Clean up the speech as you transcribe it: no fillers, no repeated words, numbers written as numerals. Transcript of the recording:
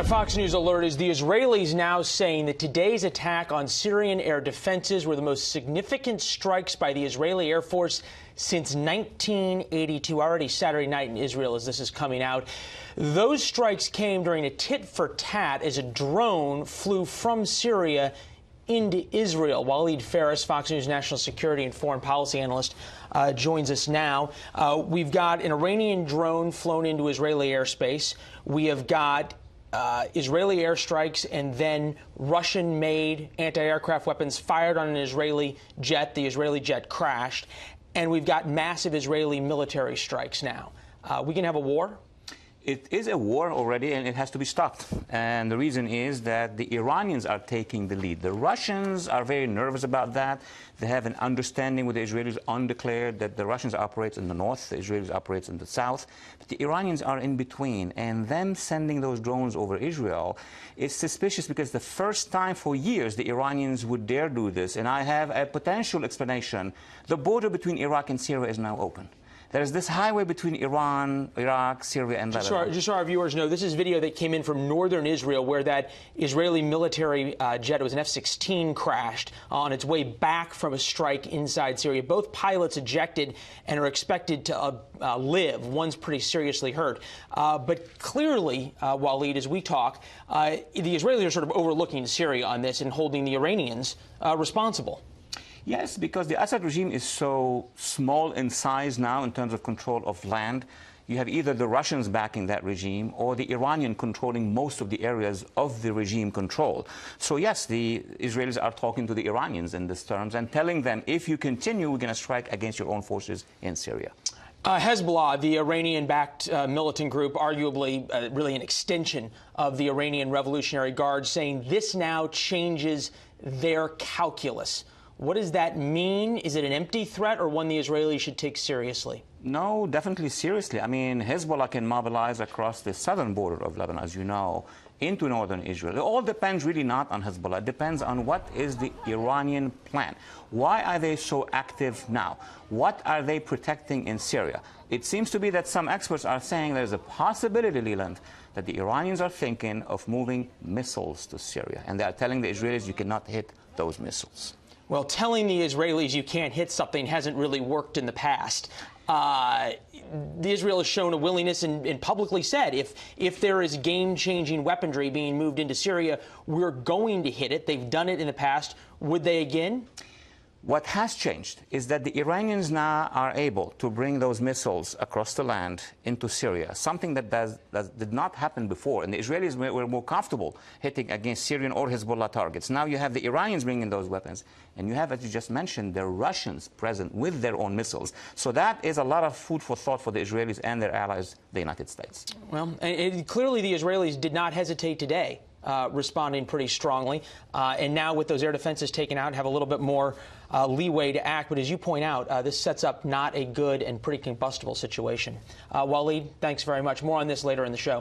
a Fox News alert is the Israelis now saying that today's attack on Syrian air defenses were the most significant strikes by the Israeli Air Force since 1982. Already Saturday night in Israel as this is coming out. Those strikes came during a tit-for-tat as a drone flew from Syria into Israel. Walid Phares, Fox News national security and foreign policy analyst, joins us now. We've got an Iranian drone flown into Israeli airspace. We have got Israeli airstrikes and then Russian-made anti-aircraft weapons fired on an Israeli jet. The Israeli jet crashed. And we've got massive Israeli military strikes now. We can have a war? It is a war already, and it has to be stopped. And the reason is that the Iranians are taking the lead. The Russians are very nervous about that. They have an understanding with the Israelis undeclared that the Russians operate in the north, the Israelis operate in the south. But the Iranians are in between. And them sending those drones over Israel is suspicious because the first time for years the Iranians would dare do this. And I have a potential explanation. The border between Iraq and Syria is now open. There's this highway between Iran, Iraq, Syria, and Lebanon. Just so our viewers know, this is video that came in from northern Israel where that Israeli military jet, it was an F-16, crashed on its way back from a strike inside Syria. Both pilots ejected and are expected to live. One's pretty seriously hurt. But clearly, Walid, as we talk, the Israelis are sort of overlooking Syria on this and holding the Iranians responsible. Yes, because the Assad regime is so small in size now in terms of control of land. You have either the Russians backing that regime or the Iranian controlling most of the areas of the regime control. So yes, the Israelis are talking to the Iranians in these terms and telling them, if you continue, we're going to strike against your own forces in Syria. Hezbollah, the Iranian-backed militant group, arguably really an extension of the Iranian Revolutionary Guard, saying this now changes their calculus. What does that mean? Is it an empty threat or one the Israelis should take seriously? No, definitely seriously. I mean, Hezbollah can mobilize across the southern border of Lebanon, as you know, into northern Israel. It all depends really not on Hezbollah. It depends on what is the Iranian plan. Why are they so active now? What are they protecting in Syria? It seems to be that some experts are saying there's a possibility, Leland, that the Iranians are thinking of moving missiles to Syria. And they are telling the Israelis you cannot hit those missiles. Well, telling the Israelis you can't hit something hasn't really worked in the past. Israel has shown a willingness and publicly said if there is game-changing weaponry being moved into Syria, we're going to hit it. They've done it in the past. Would they again? What has changed is that the Iranians now are able to bring those missiles across the land into Syria, something that did not happen before. And the Israelis were more comfortable hitting against Syrian or Hezbollah targets. Now you have the Iranians bringing those weapons, and you have, as you just mentioned, the Russians present with their own missiles. So that is a lot of food for thought for the Israelis and their allies, the United States. Well, clearly the Israelis did not hesitate today. Responding pretty strongly. And now with those air defenses taken out, have a little bit more leeway to act. But as you point out, this sets up not a good and pretty combustible situation. Walid, thanks very much. More on this later in the show.